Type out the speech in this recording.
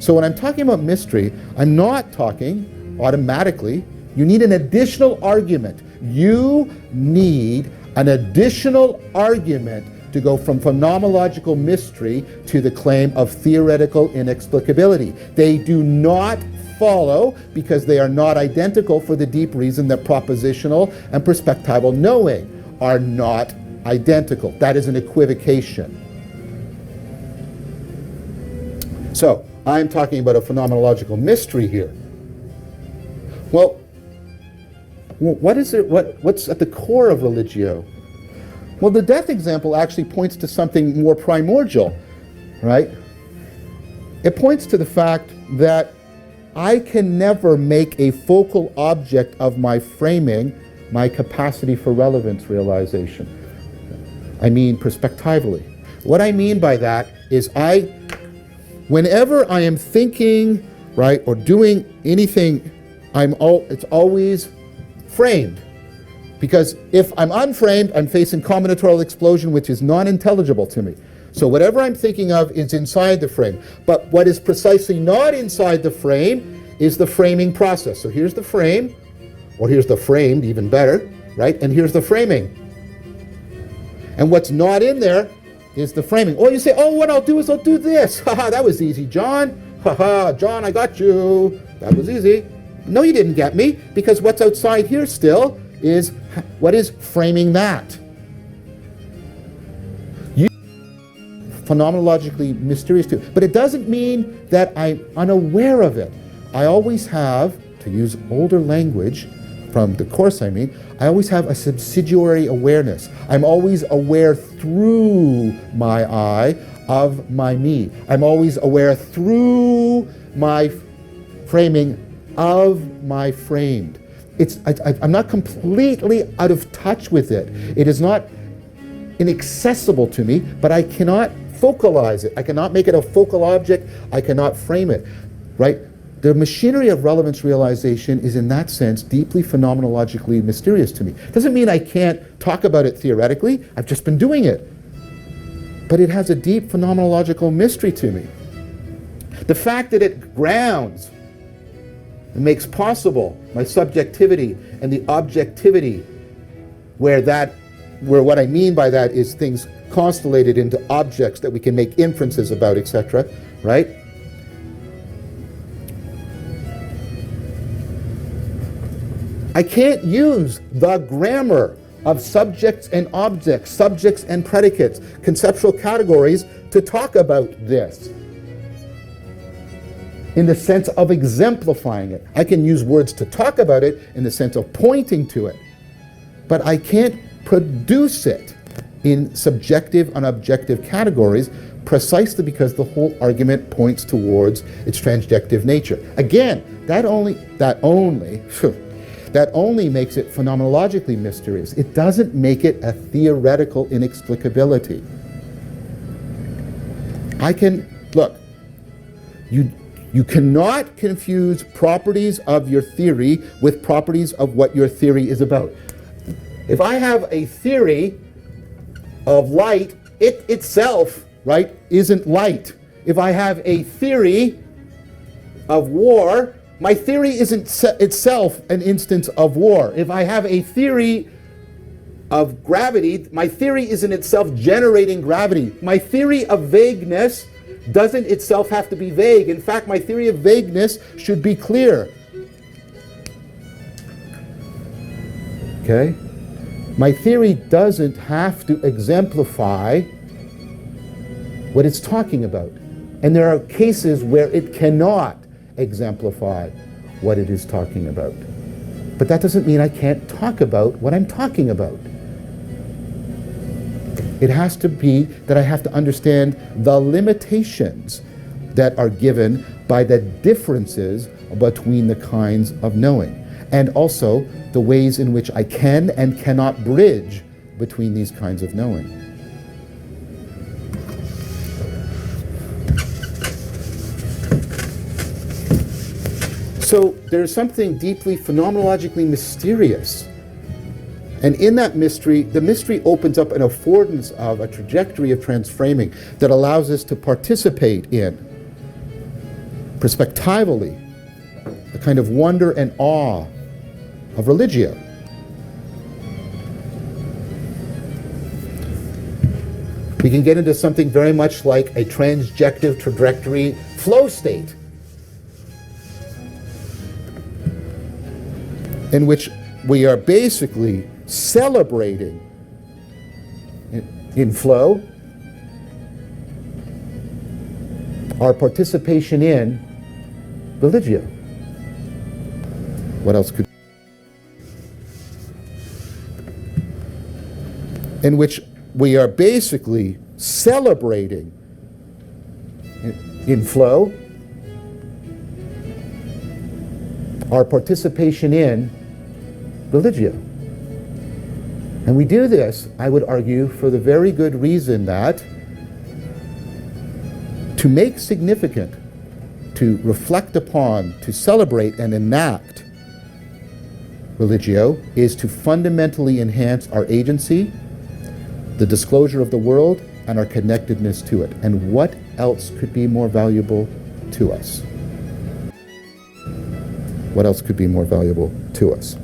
So when I'm talking about mystery, I'm not talking automatically. You need an additional argument. You need an additional argument to go from phenomenological mystery to the claim of theoretical inexplicability. They do not follow because they are not identical for the deep reason that propositional and perspectival knowing are not identical. That is an equivocation. So, I'm talking about a phenomenological mystery here. Well, what is it? What's at the core of religio? Well, the death example actually points to something more primordial, right? It points to the fact that I can never make a focal object of my framing my capacity for relevance realization. I mean perspectively. What I mean by that is whenever I am thinking, right, or doing anything, it's always framed. Because if I'm unframed, I'm facing combinatorial explosion, which is non-intelligible to me. So whatever I'm thinking of is inside the frame. But what is precisely not inside the frame is the framing process. So here's the frame, or here's the framed, even better, right? And here's the framing. And what's not in there is the framing. Or you say, oh, what I'll do is I'll do this. Haha, that was easy, John. Haha, John, I got you. That was easy. No, you didn't get me, because what's outside here still is what is framing that. Phenomenologically mysterious too. But it doesn't mean that I'm unaware of it. I always have, to use older language from the course I always have a subsidiary awareness. I'm always aware through my I of my me. I'm always aware through my framing of my framed. I'm not completely out of touch with it. It is not inaccessible to me, but I cannot focalize it. I cannot make it a focal object. I cannot frame it, right? The machinery of relevance realization is in that sense deeply phenomenologically mysterious to me. Doesn't mean I can't talk about it theoretically. I've just been doing it. But it has a deep phenomenological mystery to me. The fact that it grounds and makes possible my subjectivity and the objectivity where what I mean by that is things constellated into objects that we can make inferences about, etc., right? I can't use the grammar of subjects and objects, subjects and predicates, conceptual categories to talk about this in the sense of exemplifying it. I can use words to talk about it in the sense of pointing to it, but I can't produce it in subjective and objective categories precisely because the whole argument points towards its transjective nature. Again, that only makes it phenomenologically mysterious. It doesn't make it a theoretical inexplicability. You cannot confuse properties of your theory with properties of what your theory is about. If I have a theory of light, it itself, right, isn't light. If I have a theory of war, my theory isn't itself an instance of war. If I have a theory of gravity, my theory isn't itself generating gravity. My theory of vagueness doesn't itself have to be vague. In fact, my theory of vagueness should be clear. Okay? My theory doesn't have to exemplify what it's talking about. And there are cases where it cannot exemplify what it is talking about. But that doesn't mean I can't talk about what I'm talking about. It has to be that I have to understand the limitations that are given by the differences between the kinds of knowing, and also the ways in which I can and cannot bridge between these kinds of knowing. So there's something deeply phenomenologically mysterious. And in that mystery, the mystery opens up an affordance of a trajectory of transframing that allows us to participate in perspectively, a kind of wonder and awe of religio. We can get into something very much like a transjective trajectory flow state, in which we are basically celebrating in flow our participation in religio. What else could? In which we are basically celebrating in flow our participation in religio. And we do this, I would argue, for the very good reason that to make significant, to reflect upon, to celebrate and enact religio is to fundamentally enhance our agency, the disclosure of the world, and our connectedness to it. And what else could be more valuable to us? What else could be more valuable to us?